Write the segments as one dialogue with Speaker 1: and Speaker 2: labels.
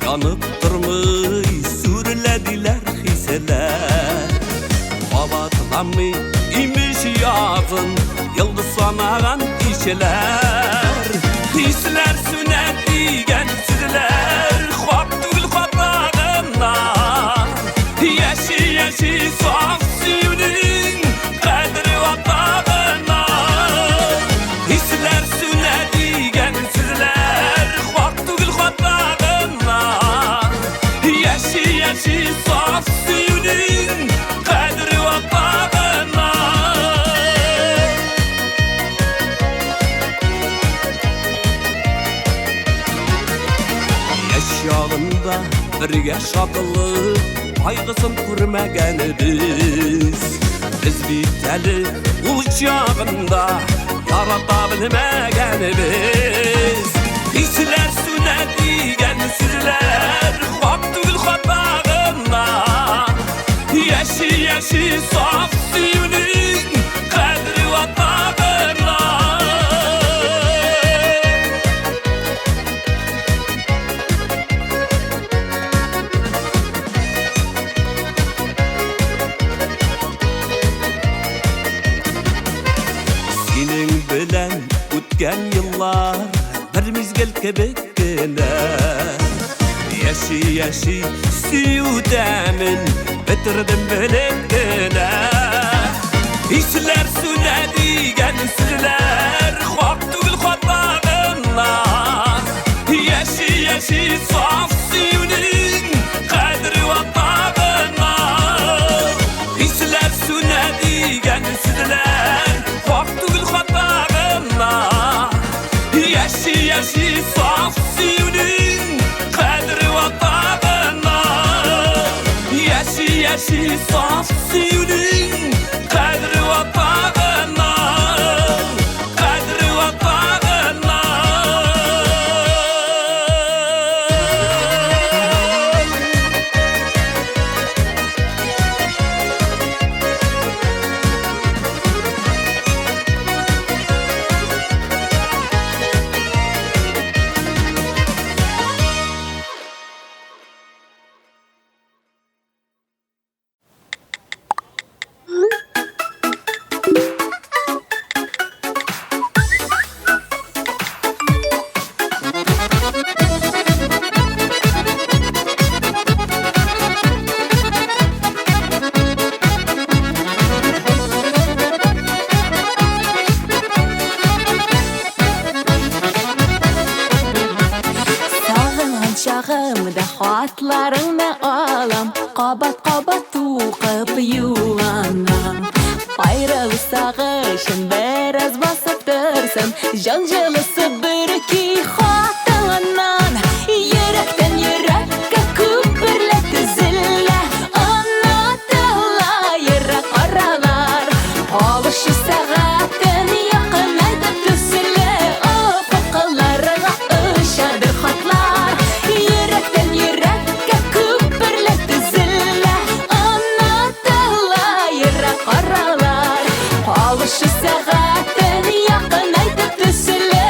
Speaker 1: Yanıp durmuş sürlediler hisseler. Babatlanmı imiş yazın yıldız sanagan işler. Hisler sünetigen sizler hop tül kapağına. Yeşil yeşil saf suyunun kadri vatağına. Hisler sünetigen sizler hop tül kapağına. Yeşil yeşil saf suyunun kadri vatağına. Yaşağında birge şakılı aygısın kurmagani biz biteli uçağında yarata bilmegani biz. Hisler sünetigen sizler hop tül kapağına. Yeşil yeşil saf suyunun kadri vatağına. Senin bilen ötken yıllar bir mizgil kebekine. Yeşil yeşil suyu demin bitirdim bilekine. Hisler sünetigen sizler hop tül kapağına. Yeşil yeşil saf suyunun kadri vatağına. Hisler sünetigen sizler hop tül kapağına. Yeşil yeşil saf suyunun kadri vatağına. Yeşil yeşil saf suyunun kadri vatağına. Kadri vatağına.
Speaker 2: Çağımda hatlarını alam, qabat qabat tuqib yuvanam. Ayrılsa qışın biraz basıp dursun, janjalısı bir iki hatınan. Yürekten yürekka küpürletti zille, anlatıla yürek aralar. Alışı sağatin yakın edip tüsüle, ufuklarına ışadır hatlar. Yürekten yürekka küpürletti zille, anlatıla yürek aralar. Alışı sağatin yakın edip tüsüle,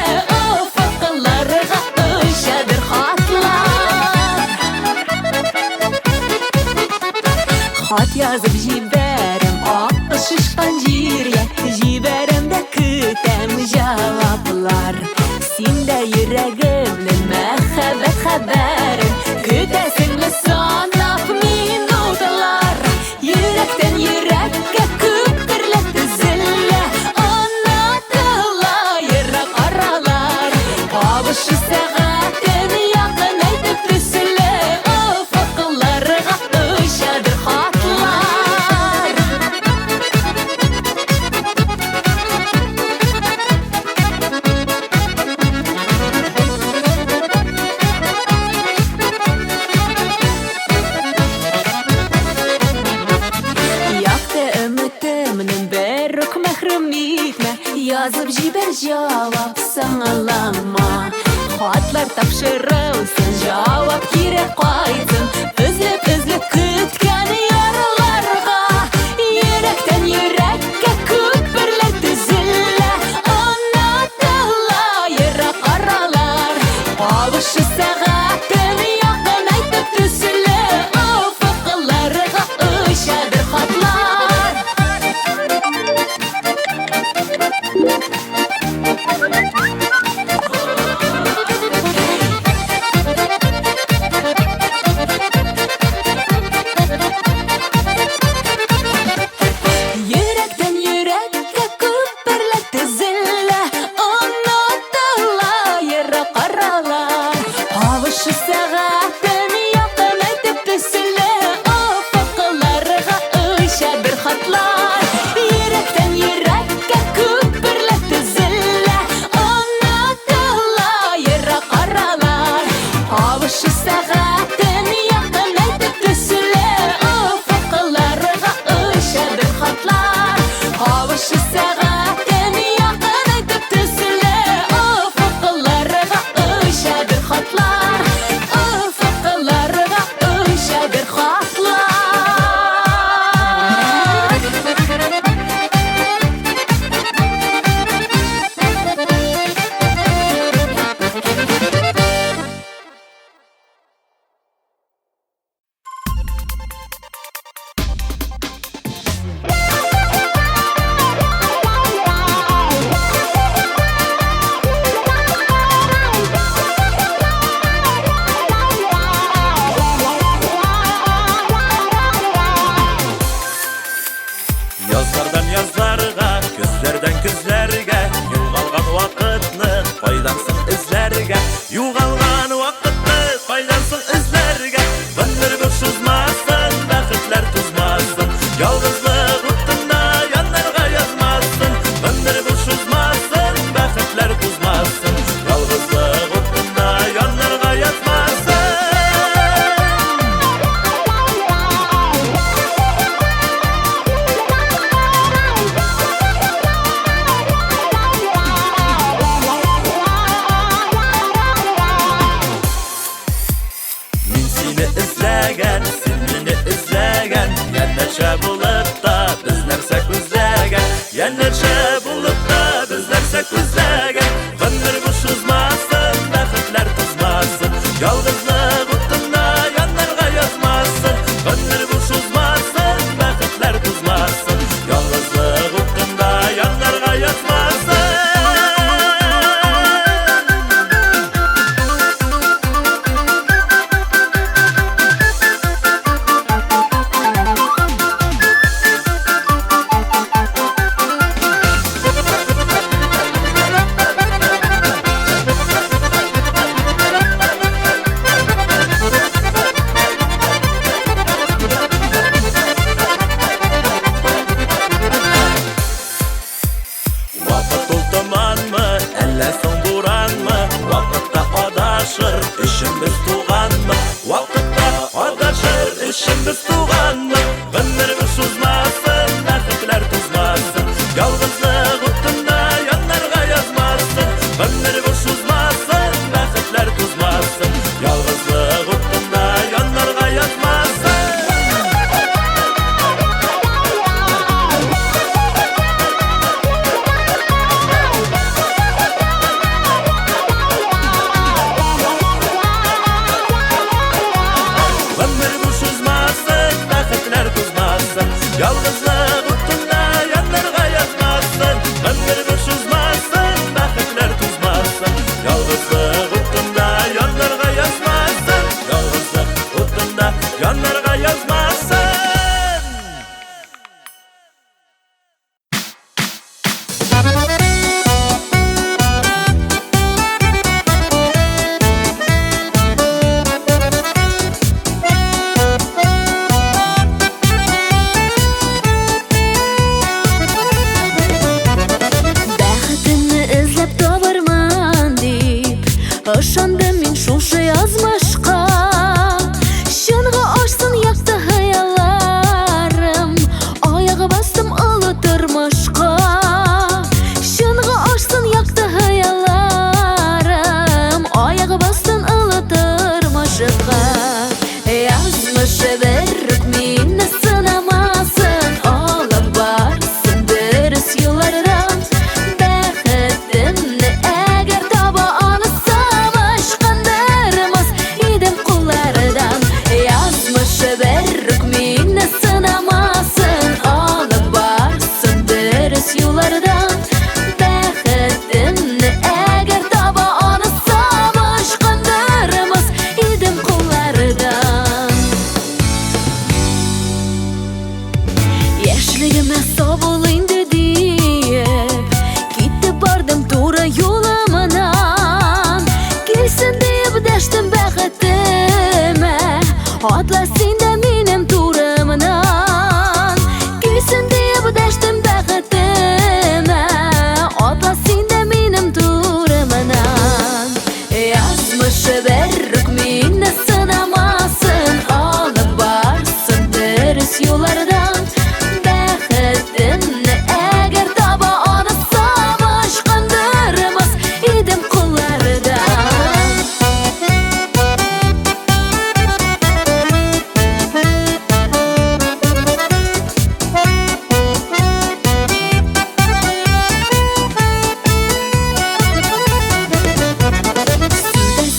Speaker 2: ufuklarına ışadır hatlar. Hat yazıp jiberim aklı şişkan jirye, jiberimde kütem cevaplar. Sinde yüreğimnin mehabbet haberin, kütesinle sanap minutlar. Yürekten yürekka küpürletti zille, anlatıla yürek aralar. Alışı saatin yakın edip tüsüle, ufuklarına ışadır hatlar. Atlar tapşırılsın, cevap керек қайтсын. Үзіліп күткен ярыларға, Йөрәктән йөрәккә күперләр төзелә. Онытыла ерак аралар, Кавышу сәгатен якынайтып төселә. Офыкларга очадыр хатлар. Йөрәктән йөрәккә күперләр төзелә. Онытыла ерак аралар, Кавышу сәгатен якынайтып төселә. Офыкларга очадыр хатлар. Йөрәктән йөрәккә күперләр төзелә. Онытыла ерак аралар, Кавышу сәгатен якынайтып төселә. Офыкларга очадыр хатлар. Кавышу сәгатен якынайтып төселә. Офыкларга очадыр хатлар. Офыкларга очадыр хатлар.
Speaker 1: Язлардан язларга, көзләрдән көзләргә, югалган вакытны кайдансың эзләргә, югалган вакытны кайдансың эзләргә. Гомер буш узмасын, бәхетләр тузмасын, ялгызлык утында янарга язмасын. Гомер буш узмасын, бәхетләр тузмасын, ялгызлык утында янарга язмасын. Мин сине эзләгән, син мине эзләгән, янәрчә булып та без нәрсә күзләгән, янәрчә булып та без нәрсә күзләгән. Гомер буш узмасын, бәхетләр тузмасын, ялгызлык утында янарга язмасын. Гомер буш узмасын, бәхетләр тузмасын, ялгызлык утында янарга язмасын. Вакыт ул томанмы, әллә соң буранмы? Вакытта адашыр, эшебез туганмы? Вакытта адашыр, эшебез туганмы? Гомер буш узмасын, бәхетләр тузмасын, ялгызлык утында янарга язмасын. Гомер буш узмасын, бәхетләр тузмасын, ялгызлык утында янарга язмасын. Гомер буш узмасын, бәхетләр тузмасын, ялгызлык утында янарга язмасын. Гомер буш узмасын, бәхетләр тузмасын, ялгызлык утында янарга язмасын. Ялгызлык утында янарга язмасын.
Speaker 2: Бәхетемне эзләп табарман дип ышандым мин шушы язмышка. Чынга ашсын якты хыялларым, аягы бастым олы тормышка. Чынга ашсын якты хыялларым, аягы Yazmışı berrük minni sınamasın, alıp barsın dürüst yollardan. Bəxtimni əgər taba anıtsam, aşkındırmaz idim kullardan.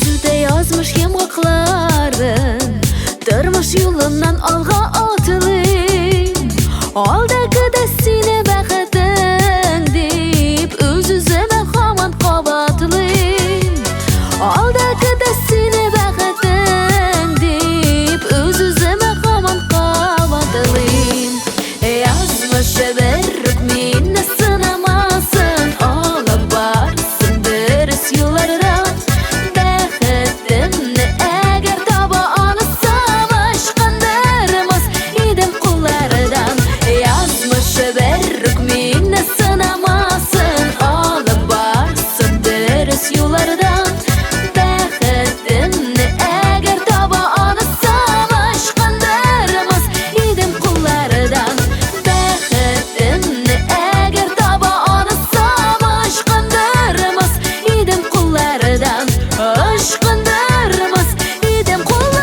Speaker 2: Süde yazmış yamgakların, durmuş yolundan alğa atılım. Aldaki de seni bəxtin deyip, öz-özüme haman qabatılım. Aldaki de seni bəxtin deyip, öz-özüme haman qabatılım. Yazmışı berrük minni sınamasın, alıp barsın dürüst yollardan. Bəxtimni əgər taba anıtsam, aşkındırmaz idim kullardan. Yazmışı berrük minni sınamasın, alıp barsın dürüst yollardan. Bəxtimni əgər taba anıtsam, aşkındırmaz idim kullardan. Bəxtimni əgər taba anıtsam, aşkındırmaz idim kullardan. Aşkındırmaz idim kullardan.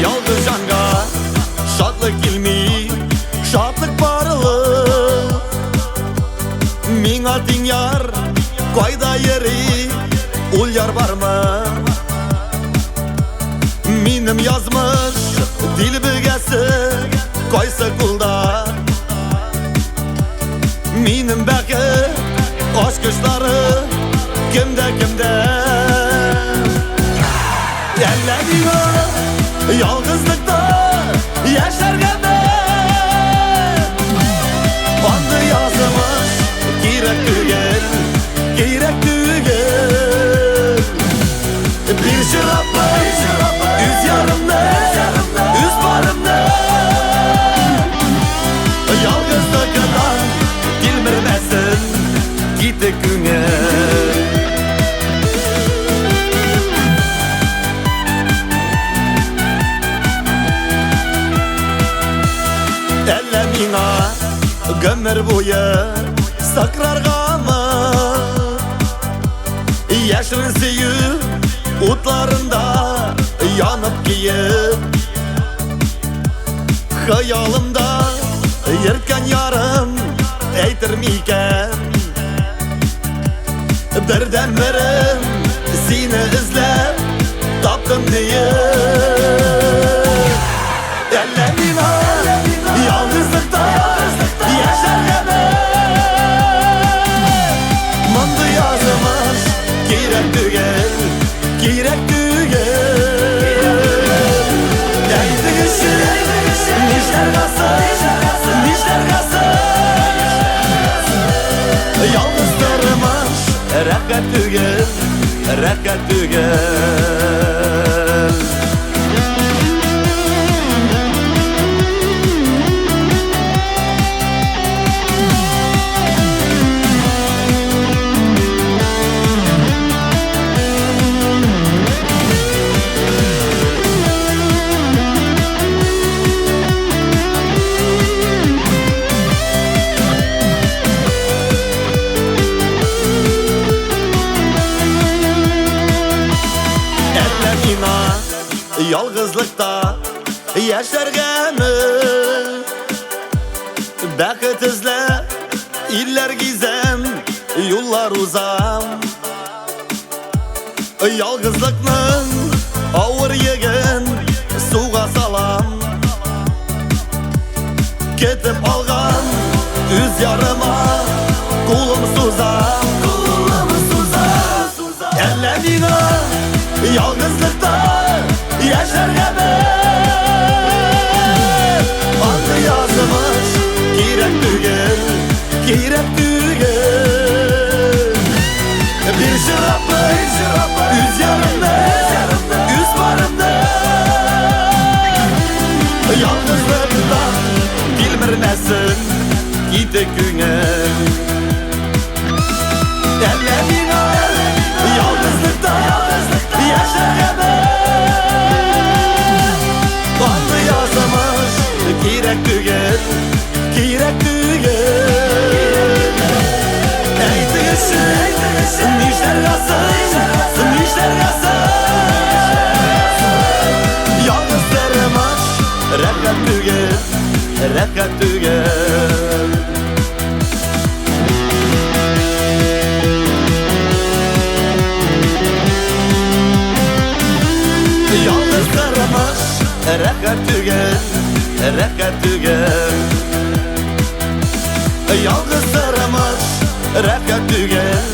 Speaker 1: Yalnız canga şadlık ilmi, şadlık barılık. Miňa tiň yar, koyda yeri, ul yar barmy? Minim yazmış dil bigesi, koysa kulda. Minim bäki aşk kuşları, kimde kimde? Ellerine yalnızlıkta yaşarken ben, andı yazmış gerek tügel, gerek tügel. Bir şırapla üz yarımda, üz barımda. Yalnızlıktan dilmirmesin gitti güngel. Elle miňa gömür boyu sakrargamy, yaşın süýüp utlarında yanıp giyip. Hayalımda yerken yarım eytirmiken, birden birim seni izlep tapdım diye. Elle miňa yalnızlıkta yaşarken ben, mandı yazmış gerek tügel, gerek tügel. Eydi kişi nişler kalsın, nişler kalsın. Yalnız durmuş rahat tügel, rahat tügel. Yalnızlıkta yaşargany, bäxit izlep iller gizem yollar uzam Yalgızlıkның ауыр еген суға салам Кетіп алған үз ярыма қолым сузам Әлі мені ялгызлықта яшарға бір Анты yazılmış керек түгел Bir жырапы үз ярымды үз барымды Ялгызлықтан келмірмәсін кетек көңіл Әлі мені ялгызлықта яшарға бір Анты yazılmış керек түгел Әйтігіші Ништер ғасыр Ялгыздырмаш рәхәт түгел Ялгыздырмаш рәхәт түгел Ялгыздырмаш рәхәт түгел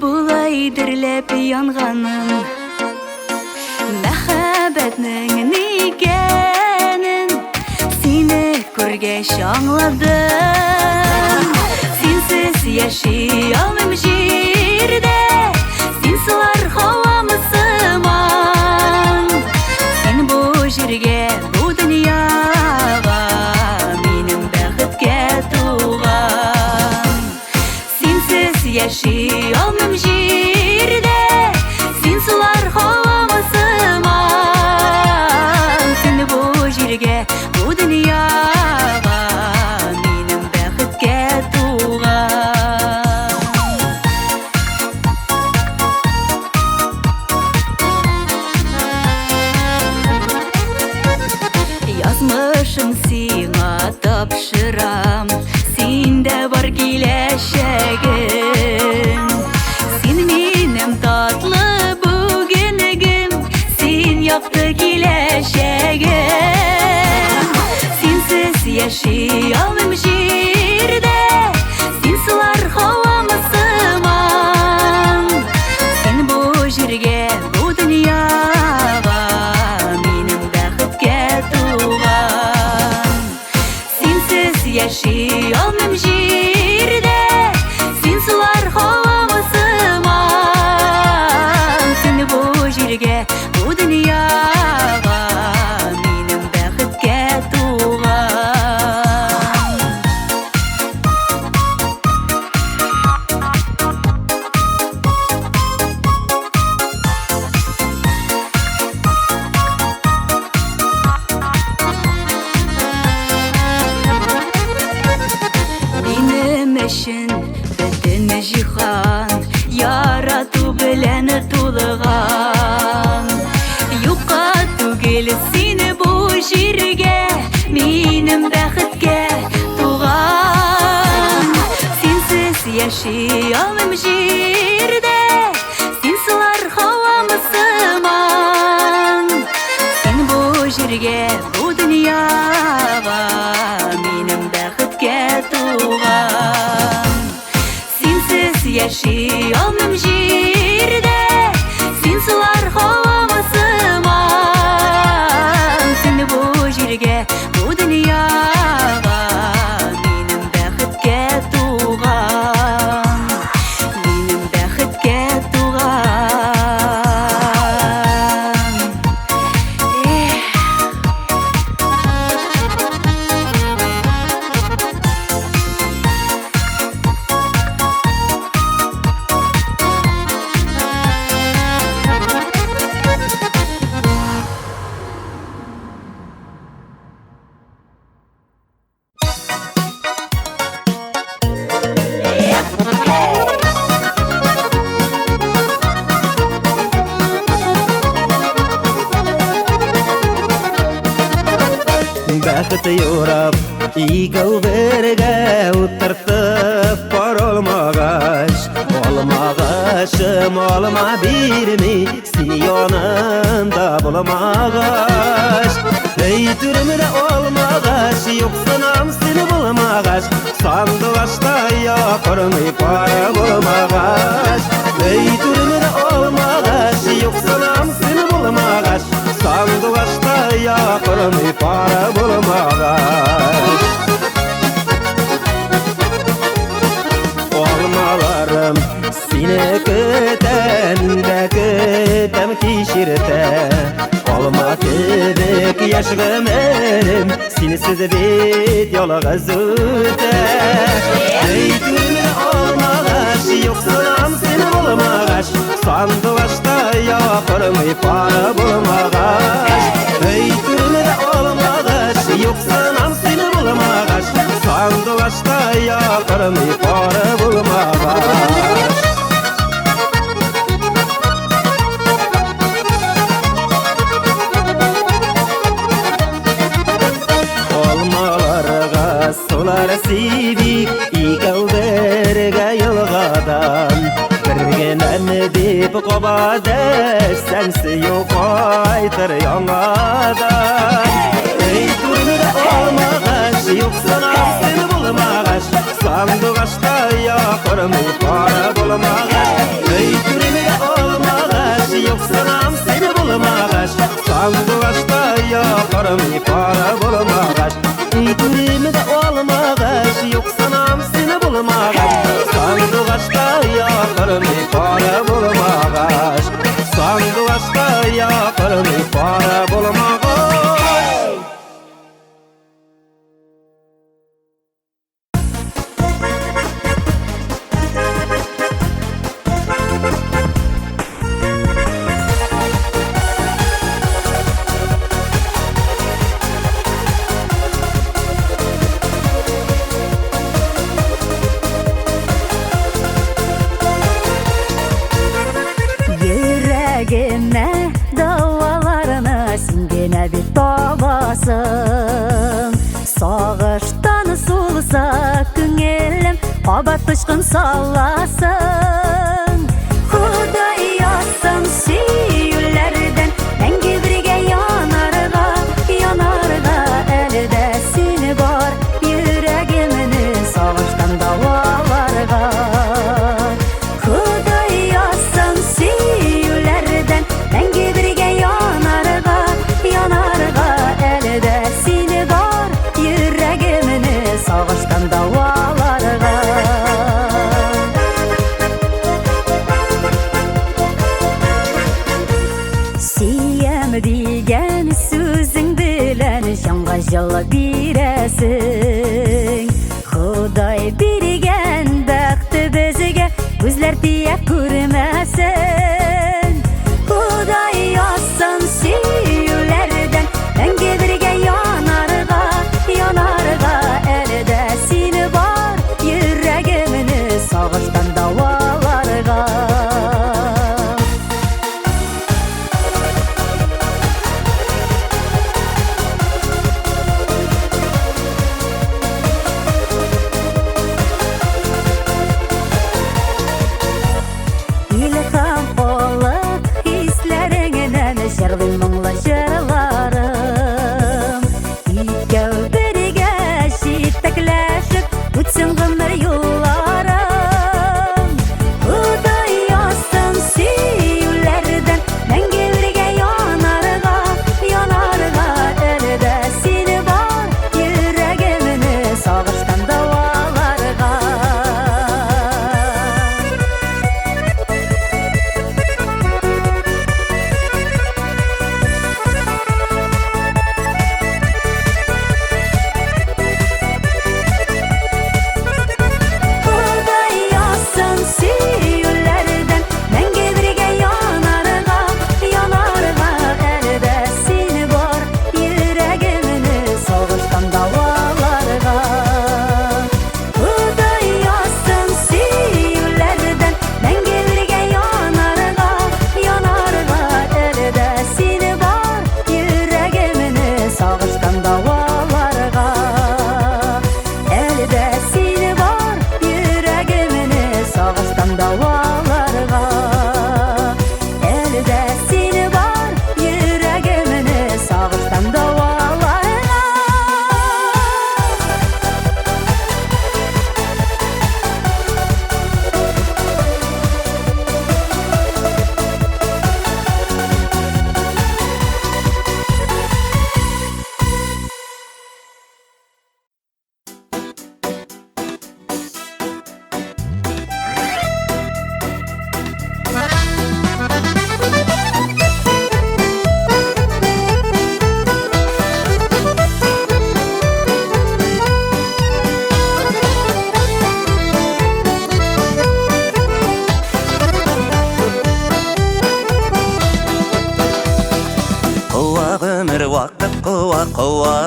Speaker 2: Булай дөрләп янганын Мәхәббәтнең никәнен Сине күргәч аңладым Синсез яши алмыйм җирдә Син сулар һавамы сыман Син бу җиргә, бу дөньяга Минем бәхеткә туган Синсез яши алмыйм җирдә Син сулар һавамы сыман Син бу җиргә, бу дөньяга Минем бәхеткә туган Язмышым сиңа тапшырам Синдә бар киләчәгем Син минем татлы бүгенегем Син якты киләчәгем Синсез яши алмыйм җирдә Син сулар һавамы сыман Син бу җиргә, бу дөньяга Минем бәхеткә туган Синсез яши алмыйм җирдә Син сулар һавамы сыман Син бу җиргә, бу дөньяга Минем бәхеткә туган Минем өчен бөтен җиһан Ярату белән тулган Юкка түгел сине бу җиргә Минем бәхеткә туган Синсез яши алмыйм җирдә Син сулар һавамы сыман Син бу җиргә, бу дөньяга Минем бәхеткә туган Синсез яши алмыйм җирдә Син сулар һавамы сыман Син бу җиргә, бу дөньяга Минем бәхеткә туган Минем бәхеткә туган
Speaker 3: Бәхет юрап, игәү бергә утыртып бар olmagaч, olmagachым olma birmi, seni yanında bulmagaç. Ey türümde olmagaç, yoksanam seni bulmagaç, sandıgaçta yakarmay para bulmagaç. Ey türümde olmagaç, yoksanam seni bulmagaç, sandıgaçta yakarmay para bulmagaç. Olmalarım seni kütem kişirte, olma kibik yaşığım elim, sensiz bit yolğuz öte. Ey türümde olmagaç, yoksanam seni bulmagaç, sandıgaçta yakarmay para bulmagaç. Ey türümde olmagaç, yoksanam seni bulmagaç, sandıgaçta yakarmay para bulmagaç. Olmalarga sular sivik, ikəu berge yılğadan, birgenem dip qobadeş, sensi yok aytır yangadan. Ey türümde olmagaç, yoksanam seni bulmagaç, sandıgaçta yakarmay para bulmagaç. Ey türümde olmagaç, yoksanam seni bulmagaç, sandıgaçta yakarmay para bulmagaç. Ey türümde olmagaç, yoksanam seni bulmagaç, sandıgaçta yakarmay para bulmagaç, sandıgaçta yakarmay para bulmagaç.
Speaker 2: Yüreğime davalarını singene bit babasın. Sağıştan sulsa küngelim, qabat tışkın sallasın. Xuday yazsın süyüllerden, denge birge yanarga, yanarga elde seni var. Yüreğimini sağıştan davalarga. Xuday yazsın süyüllerden, denge birge yanarga, yanarga elde seni var. Yüreğimini sağıştan davalarga. Siyem digen sözün bilen şanga jala biresin. Xuday birigen baktı bizge, gözler diye görmesin. Xuday yazsın süyülerden, denge birge yanarga, yanarga elde seni var. Yüreğimini sağıştan davalarga.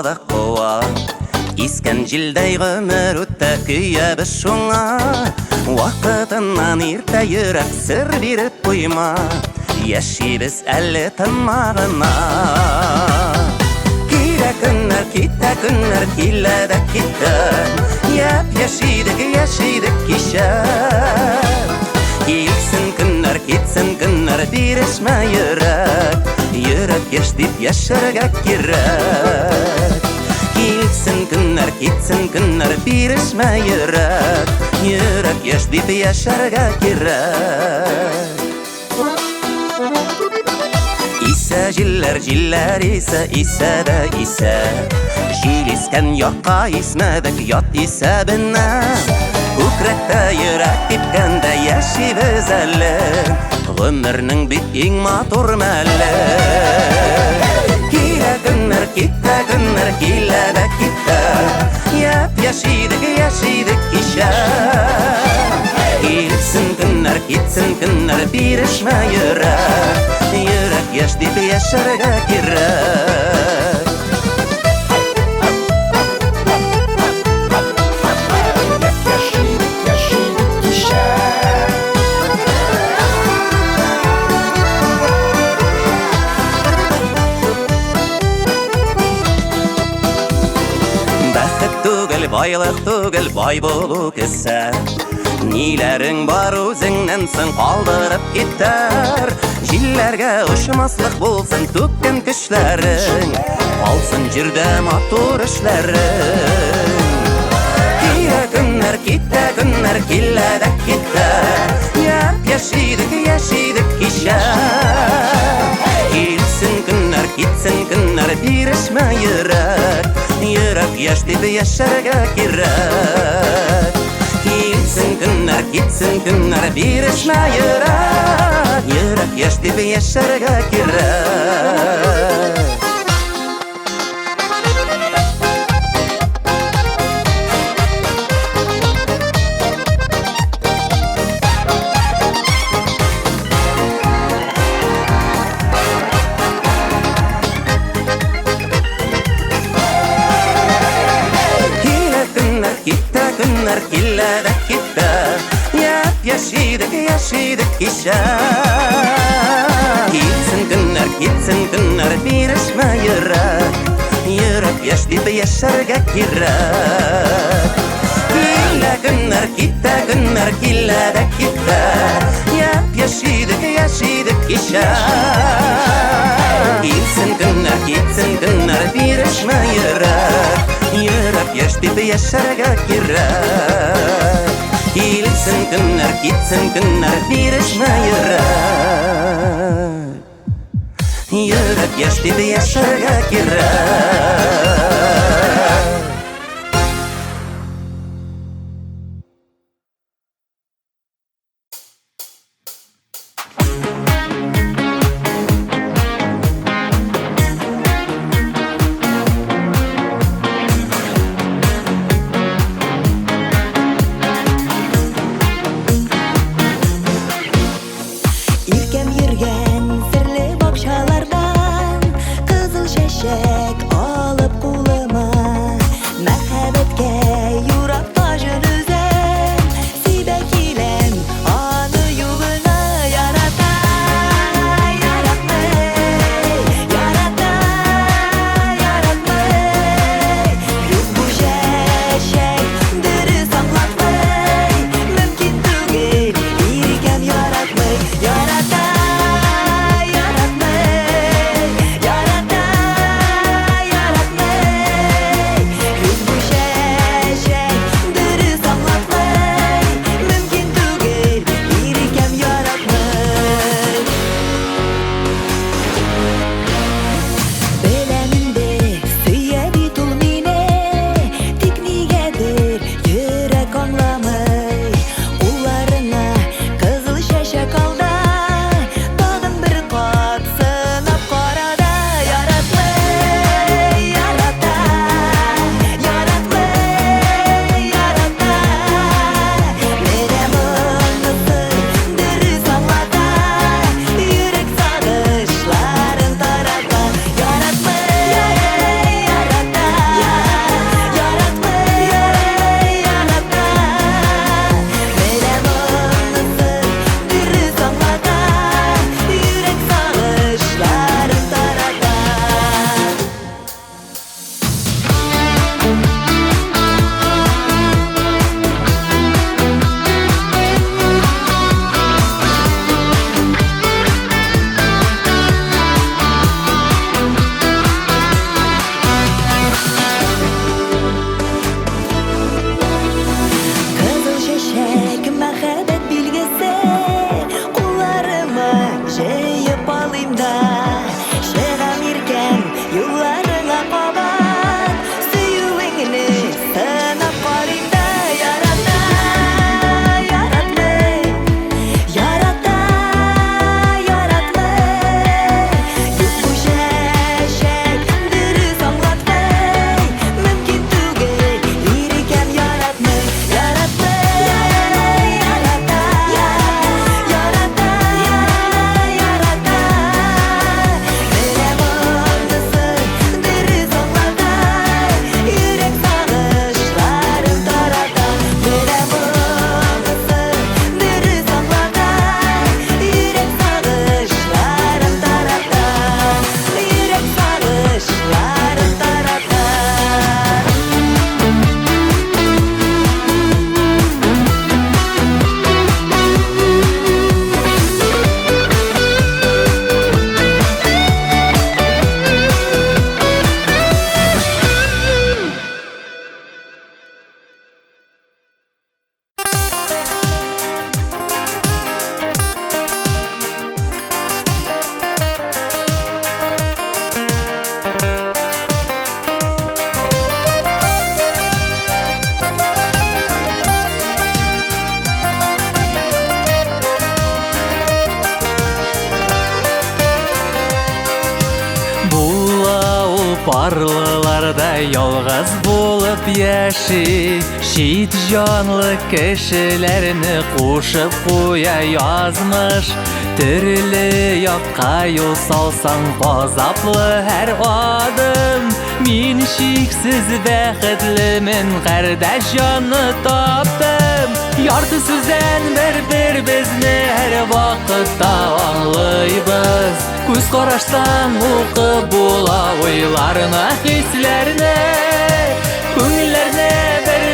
Speaker 4: да қуа. Искен жилдей ғөмір өтті күйебіз шуңа. Уақытынан ерте жүрек сыр беріп қойма. Яшибіз әлі тынмағына. Кире күннер, китте күннер, киледі кетті. Яшидік кеше. Келсін күннер, кетсін күннер, берішме жүрек. Жүрек еш деп яшырға керек. Келсін күннер, кетсін күннер, берішме жүрек. Жүрек еш деп яшырға керек. Исе жилер, жилер исе да исе. Жил искен якка исмедік, ят исе бінна. Көкіректі жүрек тепкенде яшибіз әлі. Ғөмірнің бит ең матур мәлі. Келе күннер, кетті күннер, келеді кетті. Яшидік кеше. Келсін күннер, кетсін күннер, берішме жүрек. Жүрек еш деп яшырға керек. Бәхет түгел, байлық түгел, бай болу кісі. Нилерің бар өзіңнен соң қалдырып кеттер. Жиллерге ұшымаслық болсын төккен күшлерің. Алсын жүрді матур ішлерің. Кире күннер, кетті күннер, келеді кетті. Яшидік кеше. Келсін күннер, кетсін күннер, берішме жүрек. Жүрек еш деп яшырға керек. Келсін күннер, кетсін күннер, берішме жүрек. Жүрек еш деп яшырға керек. Кетті күннер, келеді кетті. Яшидік кеше. Келсін күннер, кетсін күннер, берішме жүрек. Жүрек еш деп яшырға керек. Келе күннер, кетті күннер, келеді кетті. Яшидік кеше. Келсін күннер, кетсін күннер, берішме жүрек. Жүрек еш деп яшырға керек. Келсін күннер, кетсін күннер, берішме жүрек. Жүрек еш деп яшырға керек.
Speaker 2: Сірлі бақшалардан қызыл шешек алып қолыма.
Speaker 5: yalğız bulup yaşi Şit canlı kişilerini koşup koya yazmış Türlü yakka yol salsan gazaplı her adım Min şiksiz bəxtlimin qardaş canı tapdım Yartı süzen bir bizni her vaqtda anlayız Göz qarashdan oqib bola oylarına, hislerine Көңіллеріне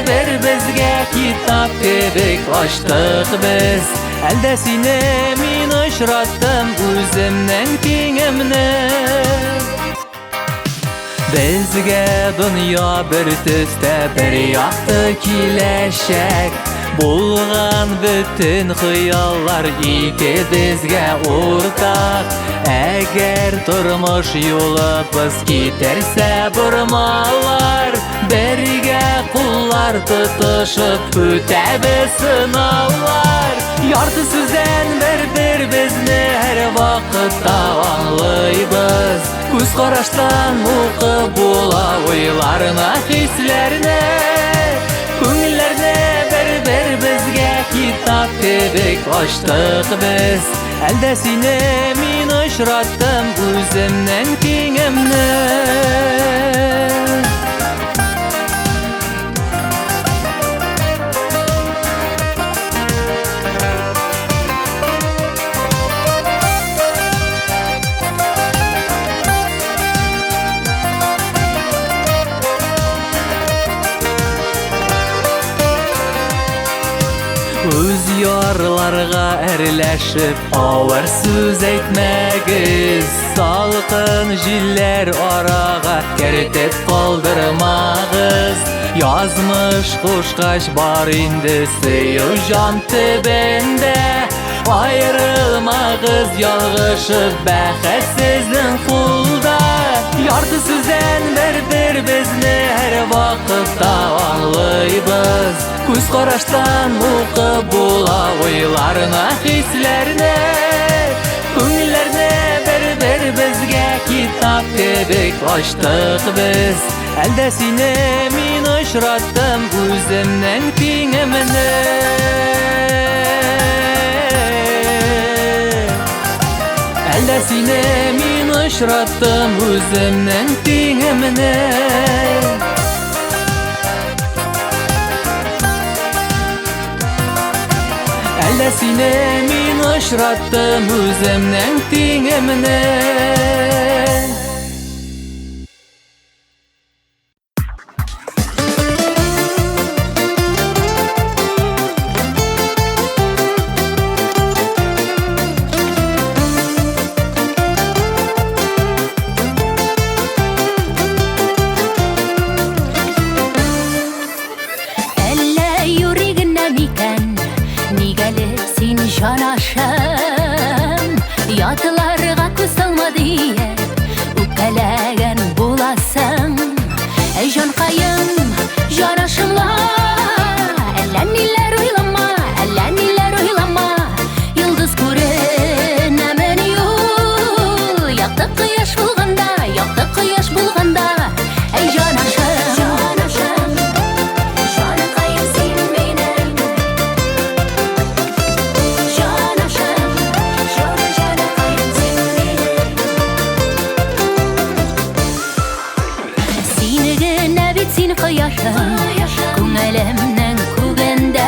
Speaker 5: bir bizge kitap kebek açtık biz Әлдә сине мин очраттым үземнең тиңемне Безгә дөнья бер төстә бер якты киләчәк Булган бүтән хыяллар икебезгә уртак Әгәр тормыш юлыбыз китәрсә бормалар Бергә куллар тотышып үтәбез сынаулар Ярты сүздән bir безне һәр вакытта аңлыйбыз Күз караштан укып була уйларына, хисләренә Күңелләрне bir безгә китап кебек ачтык без Әлдә сине мин очраттым үземнең тиңемне Үз ярларга әрләшеп авыр сүз әйтмәгез Салкын җилләр арага кертеп калдырмагыз Язмыш кушкач бар инде сөю җан төбендә Аерылмагыз ялгышып бәхетсезнең кулда Ярты сүздән bir безне һәр вакытта аңлыйбыз Күз караштан укып була уйларына, хисләренә Күңелләрне bir безгә китап кебек ачтык без Әлдә сине мин очраттым үземнең тиңемне Әлдә сине мин очраттым үземнең тиңемне Әлдә сине мин очраттым үземнең тиңемне
Speaker 2: Жанашым, ятыларга күз салма дия, үпкәләгән буласың. Әй җанкаем, жанашымла, әллә ниләр уйлама, йолдыз күренәмен юл, якты кояш булганда, әй жанашым, җанкаем син минем. Син кояшым, күңелемнең күгендә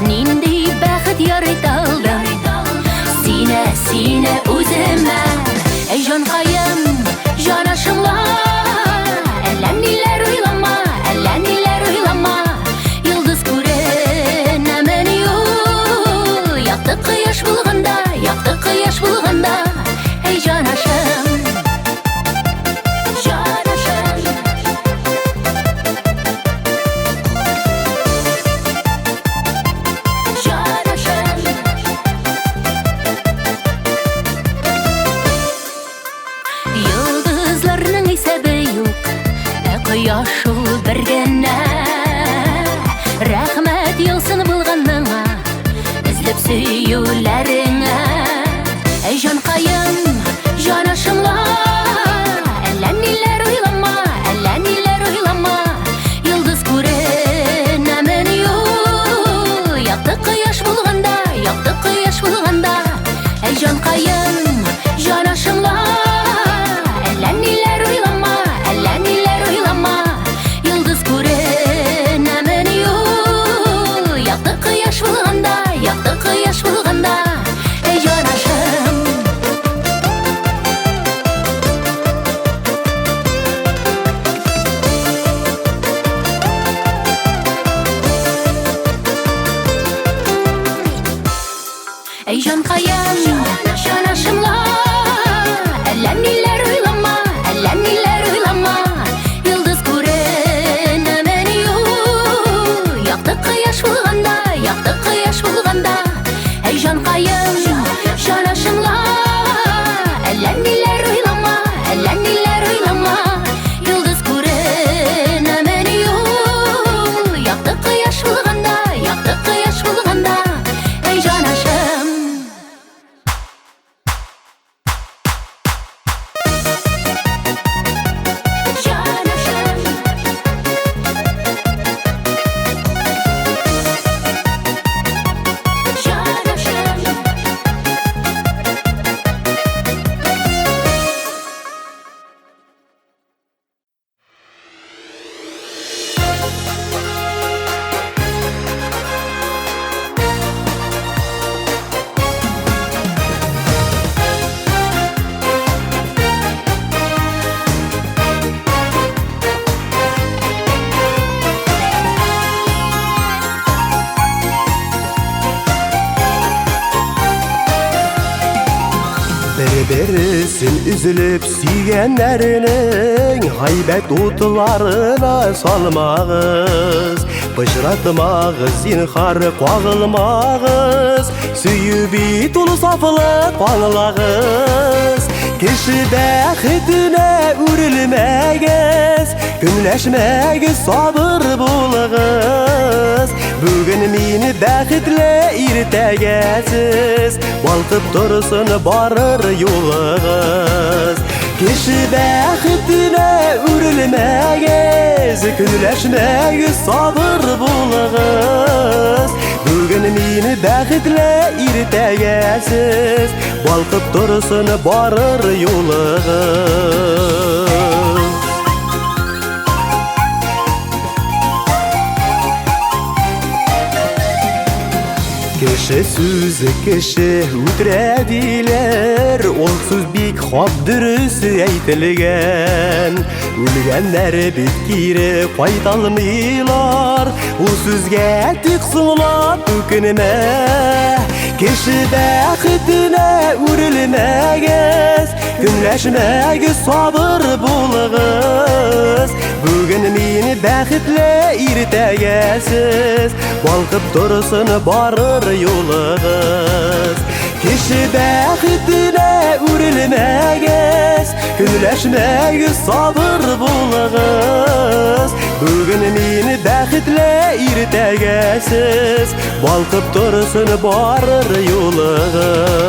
Speaker 2: Нинди бәхет ярый талдым Сине үземә Әй җанкаем, жанашымла Әллә ниләр уйлама Йолдыз күренәмен юл Якты кояш булганда Әй жанашым Кояш ул бер генә Рәхмәт елсын булганыңа Эзләп сөюләреңә Әй җанкаем, жанашымла Әллә ниләр уйлама Ey җанкаем, җанашымла, әллә ниләр уйлама, әллә ниләр уйлама. Йолдыз күренәмен ю, якты кояш булганда, якты кояш булганда. Ей җанкаем, җанашымла, әллә ниләр уйлама, әллә ниләр уйлама. Йолдыз күренәмен ю, якты кояш булганда, якты кояш булганда. Ей җанашым.
Speaker 1: Берсін үзіліп сүйгенлерінің ғайбәт отыларына салмағыз. Пышыратмағыз, зинхар қағылмағыз, сүйі бит ұлы сафылық аңлағыз. Кіші бәхетіне үрілмәгіз, күнләшмәгіз, сабыр болығыз. Бүгін мені бәхетлі иртәгәсіз, балқып тұрсын барыр юлығыз. Кеші бәхетіне үрілмәгіз, күнләшмәгіз, сабыр болығыз. Бүгін мені бәхетлі иртәгәсіз, балқып тұрсын барыр юлығыз. Кеше сүзі кеше үтірәділер, ол сөз бик хап дұрыс әйтілген. Өлгәннәр бит кире қайталмыйлар, ол сөзге тик сыңлап өкінеме. Кеше бәхетіне үрілмәгіз, күнләшмәгіз, сабыр болығыз. Бүгін мені бәхетлі иртәгәсіз, балқып тұрсын барыр юлығыз. Кеше бәхетіне үрілмәгіз, күнләшмәгіз, сабыр болығыз. Бүгін мені бәхетлі иртәгәсіз, балқып тұрсын барыр юлығыз.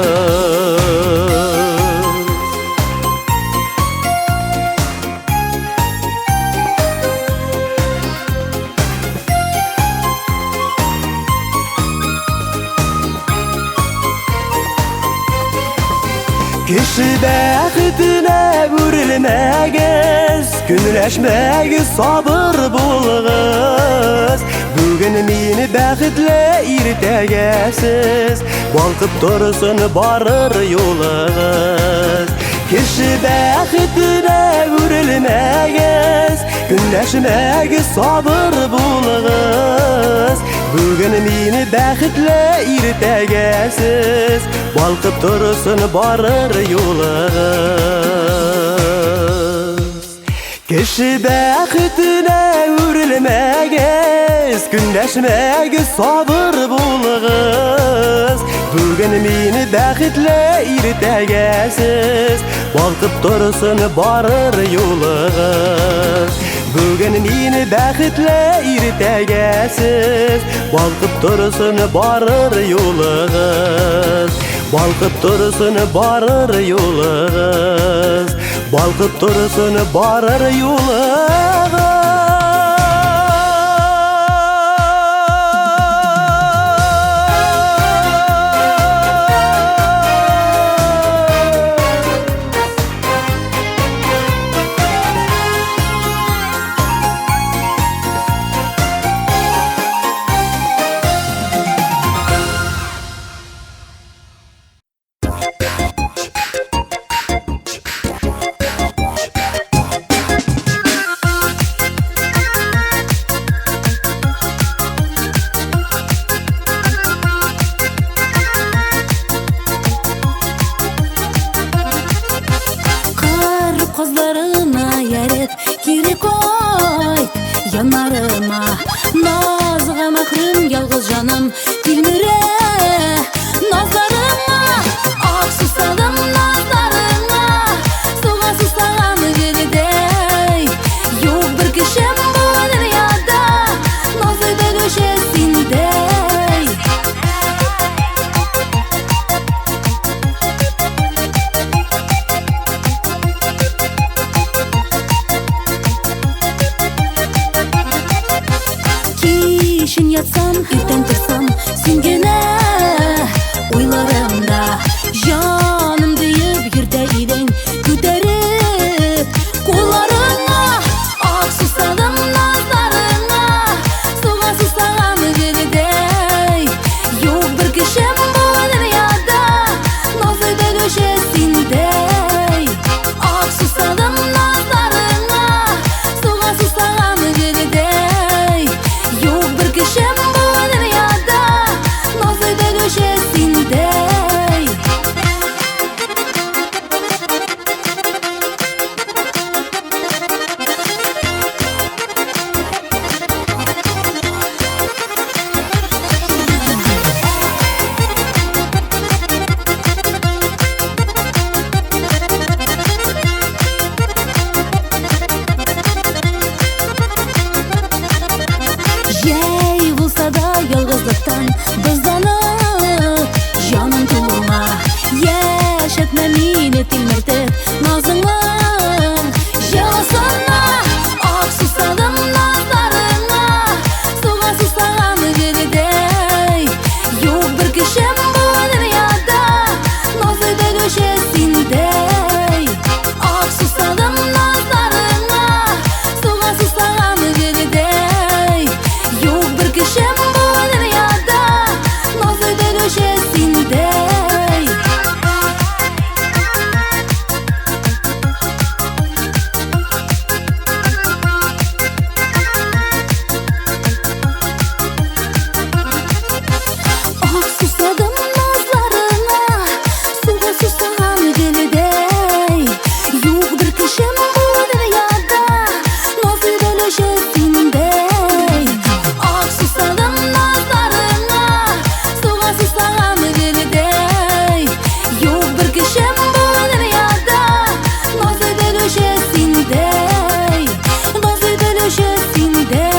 Speaker 1: Кеше бәхетіне үрілмәгіз, күнләшмәгіз, сабыр болығыз. Бүгін мені бәхетлі иртәгәсіз, балқып тұрсын барыр юлығыз. Кеше бәхетіне үрілмәгіз, күнләшмәгіз, сабыр болығыз. Бүгін мені бәхетлі иртәгәсіз, балқып тұрсын барыр юлығыз. Кеше бәхетіне үрілмәгіз, күнләшмәгіз, сабыр болығыз. Бүгін мені бәхетлі иртәгәсіз, балқып тұрсын барыр юлығыз. Бүгін мені бәхетлі иртәгәсіз, балқып тұрсын барыр юлығыз. Балқып тұрсын барыр юлығыз, балқып тұрсын барыр юлығыз.
Speaker 2: жанарыма. Назға махрым ялғыз жаным Тилміре назарыма. Ақ сусадым назарыңа, суға сусаған жердей. Yok bir kişim bu dünyada, nazıydı düşesindey. Kişin yatsam, erten tursam, sen gene oylarımda. Canım deyip yerde ilen göterip kollarına. Ak susadım nazarına, suğa susağım жердей. Yok bir kişim bu dünyada, nazıydı düşesindey. Ak susadım nazarına, suğa susağım жердей. Yok bir kişim bu dünyada, nazıydı düşesindey. Jey bulsa da yalgızlıktan bızdanıp Canım tuğuma yaşatma meni tilmirtip nazыңым Жаласына ақ susadım nazarına, suğa susağım жердей. Yok bir kişim bu dünyada, nazıydı düşesindey. Ақ susadım nazarına, suğa susağım жердей. Yok bir kişim bu dünyada, nazıydı düşesindey. Ақ susadım nazlarına, suğa susağım жердей. Yok bir kişim bu dünyada, nazıydı düşesindey. Ақ susadım nazlarına, suğa susağım жердей. Yok bir kişim bu dünyada, nazıydı düşesindey. Nazıydı düşesindey.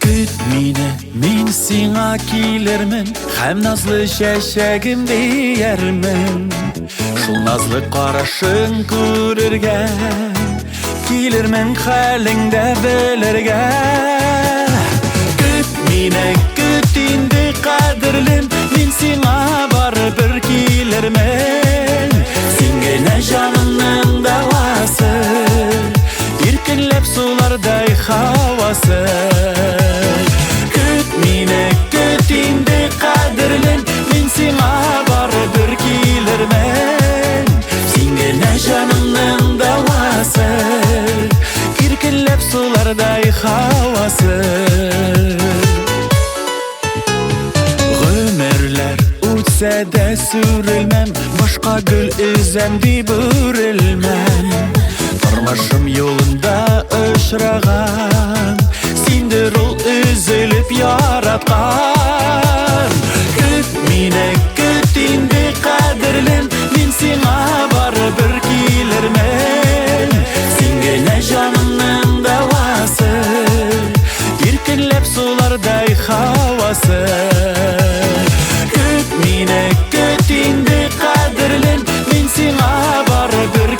Speaker 5: Küt meni, men sing'a kelermin, hem nazlı şeşegimde yermin. Şul nazlı qarashing ko'rerga, kelermin halingda bilirga. Küt meni, küt endi qadrlim, men sing'a baribir kelermin. Sengina jonimning davasi, erkinlab sularday havası. Küt meni, küt endi qadrlim, men sing'a baribir kelermin. Sengina jonimning davasi, erkinlab sularday havası. Ömürler o'tsa da sürülmem, boshqa gul izem deb o'rilmem. Turmushim yo'lida uchragan, sendir ul üzülüp yaratgan. Küt meni, küt endi qadrlim, men sing'a baribir kelermin. Sengina jonimning davasi, erkinlab sularday havası. Küt meni, küt endi qadrlim, men sing'a baribir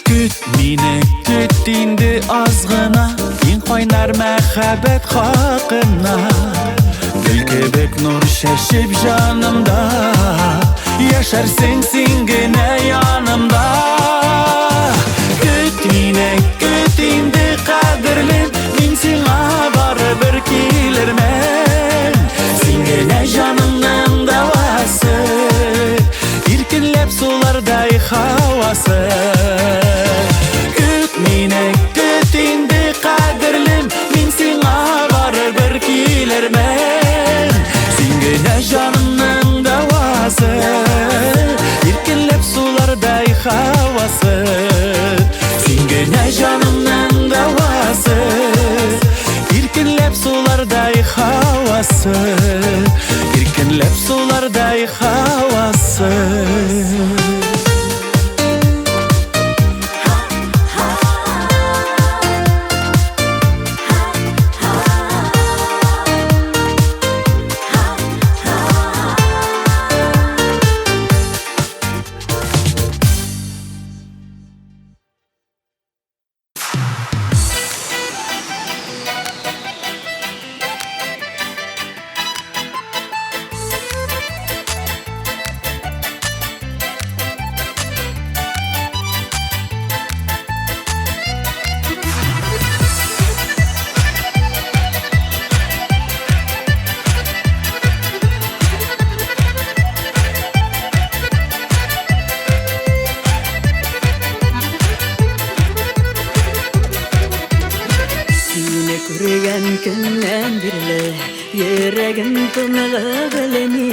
Speaker 5: Küt meni küt indi azgına Ин қойнар мәхәббәт хақына Гүл кебек нур шәшіп жанымда Яшарсың син генә янымда Küt мені küt инде кадерлем Мин сиңа барыбер килермен Син генә жанымның дәвасы Иркенләп сулардай һавасы Küt meni küt инде кадерлем Мин сиңа барыбер килермен Син генә жанымның дәвасы Иркенләп сулардай һавасы Син генә жанымның дәвасы Иркенләп сулардай һавасы Иркенләп сулардай һавасы
Speaker 2: Күргән көннән бирле йөрәгем тыныгып элеми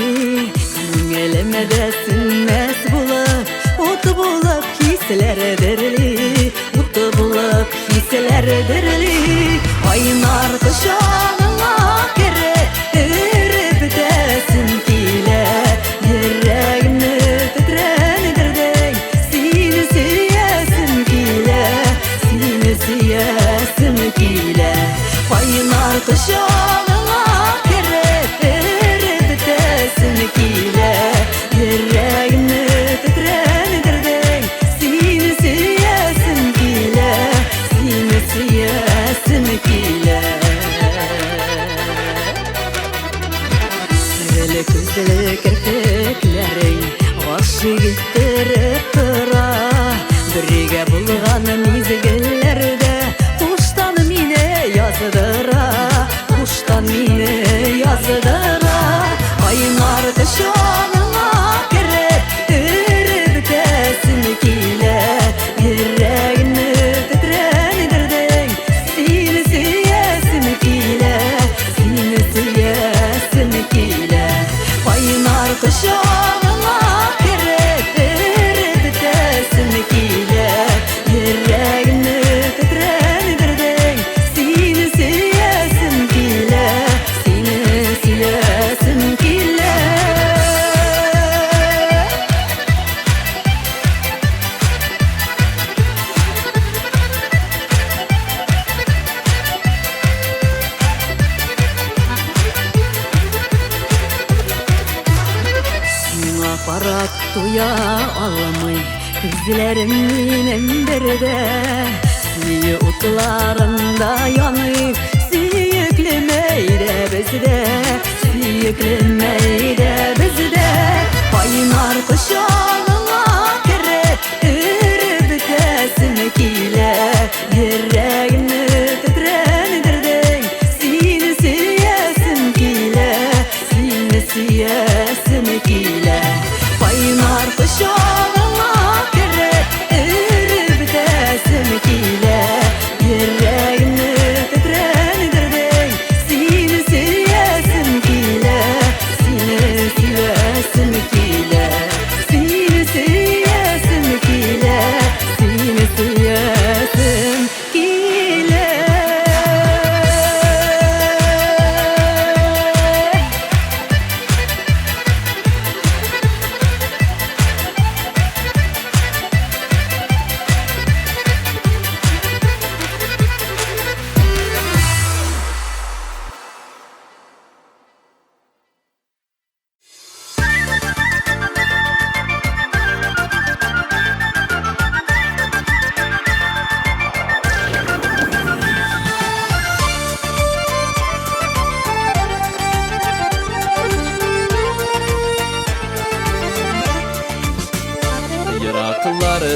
Speaker 2: Күңелемә дә сөннәс булып ут булып хисләр дерли ут булып хисләр дерли Айнар кочагыңа кереп эреп бетәсем килә Йөрәгемне тетрәндердең сине сөясем килә Сине сөясем килә Айнар кочагыңа кереп эреп бетәсем килә Йөрәгемне тетрәндердең сине сөясем килә Сине сөясем килә Серле күзле керфекләрең гашык иттереп тора Бергә булган мизгелләрдә Куштан мине яздыра Куштан мине яздыра Айнар кочагыңа кереп эреп бетәсем килә Йөрәгемне тетрәндердең сине сөясем килә Сине сөясем килә Айнар кочагыңа кереп эреп бетәсем килә Йөрәгемне тетрәндердең сине сөясем килә Сине сөясем килә Сиңа карап туя алмый Күзләрем минем бердә Сөю утларында яныйм Сөекле мәйдә бездә Сөекле мәйдә бездә Айнар кочагыңа кереп эреп бетәсем килә Йөрәгемне тетрәндердең сине сөясем килә Сине сөясем килә Айнар кочагыңа кереп эреп бетәсем килә Йөрәгемне тетрәндердең сине сөясем килә Сине сөясем килә Сине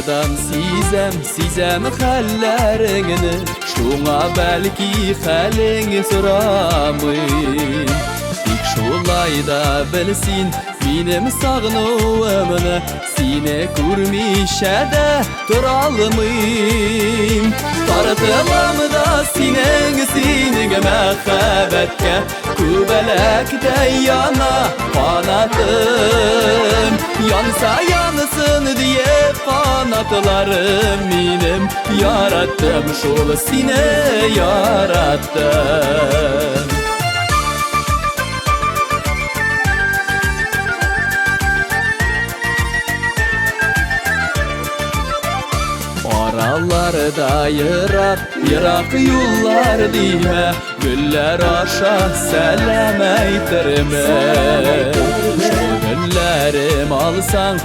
Speaker 5: Soğlardan sizem hallerini Şuna belki halini soramın Dik şolayda bilsin benim sağnuvumunu Sine kurmişe de duralımın Tartılam da sinin mehabetke Kubelekte yana kanatım Yansa yansın diye kanatlarım benim Yarattım şol sine yarattım Aralarda yırak yollar dime Güller aşağı selam eytirme Şu günlerim alsan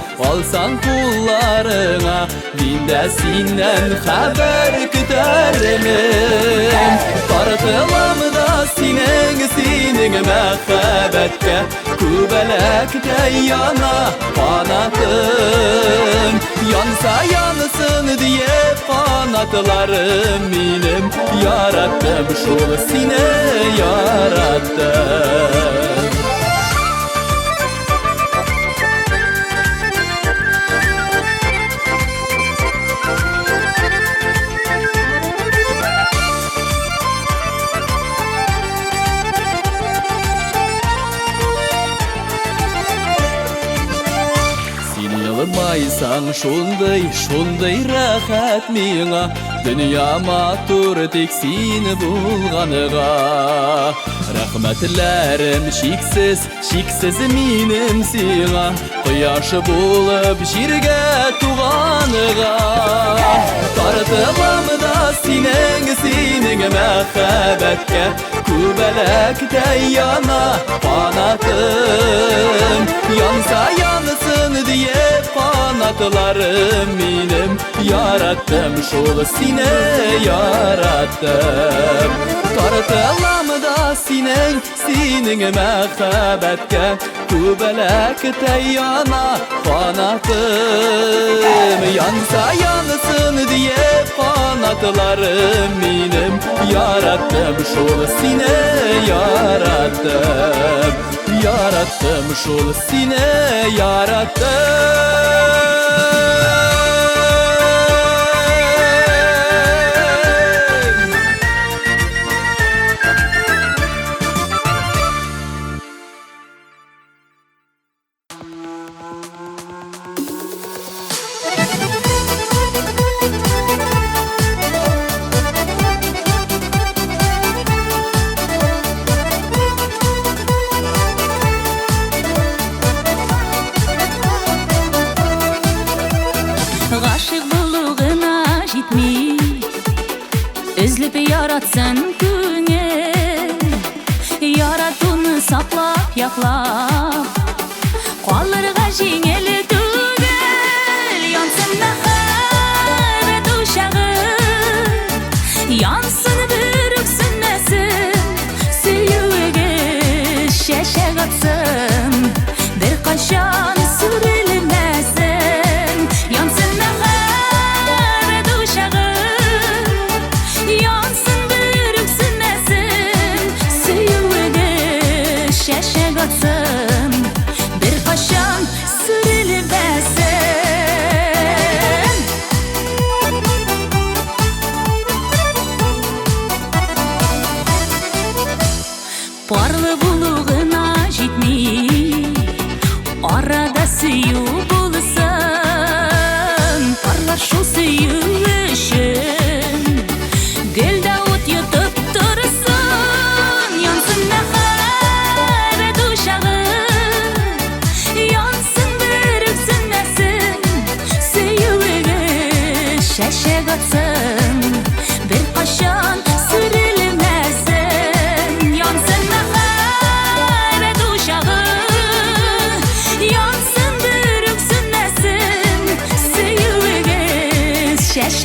Speaker 5: kullarına Dinde sinden haber küterim Tartılam da sinin mehabetke Kubelekte yana kanatım Yansa yansın diye kanatlarım benim Yarattım şol sine yarattım Yılmaysan şunday rahat miňa Dünya matur tek seni bulganıga Rahmetlerim şiksiz minim siňa Quyaş bolup jirge tuğanıga Tartılam da sinin mehabetke Kubelekte yana kanatım Yansa yansın diye kanatlarım benim Yarattım şol sine yarattım Tartılam da sinin mehabetke Kubelekte yana kanatım Yansa yansın diye kanatlarım benim Yarattım şol sine yarattım Yarattım şol sine yarattım
Speaker 2: Üzlüp yaratsan küngel Yaratını saklap yaklap Qallarga jengel tügel Yansın mehabet uşağı Yansın bürüksün nesin Süyüge şeşek atsın Bir qaşan sürülmesin Yansın mehabet uşağı Yansın bürüksün nesin Süyüge şeşek atsın Bir qaşan sürülmesin Parlı buluguna jitmey Arada süyü bulsun Parlar şu süyü üçün Gülde ot yutup dursun Yansın mehabet uşağı Yansın bürüksün nesin Süyüge şeşek atsın Bir qaşan sürülmesin Yansın mehabet uşağı Yansın bürüksün nesin Süyüge şeşek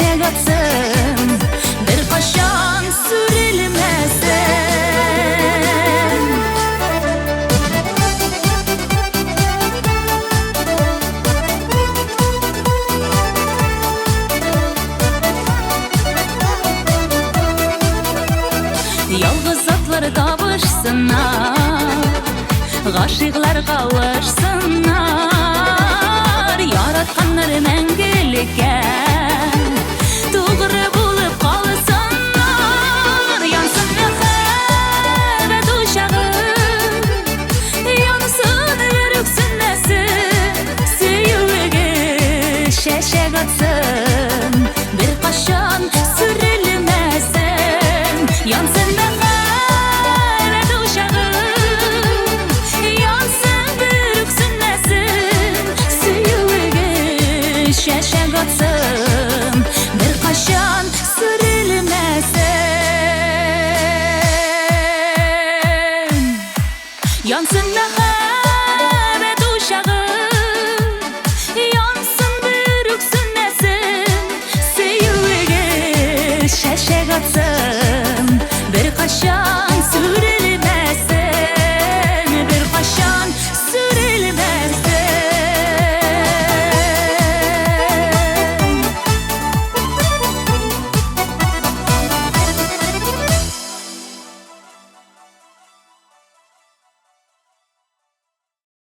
Speaker 2: Yalğız atlar tabışsınlar, gaşıqlar kavuşsunlar. Yaratkanlar мәңгелеккә тугры булып калсыннар. Янсын мәхәббәт учагы, янсын өрексен нәсел, сөюге шәшәк атсын, бер кашан сүрелмәсен. Янсын мәхәббәт учагы, янсын өрексен нәсел, сөюге шәшәк атсын, бер кашан сүрелмәсен. Yansın мәхәббәт учагы, янсын бүрексен нәсел, сөюге шәшәк атсын, бер кашан сүрелмәсен.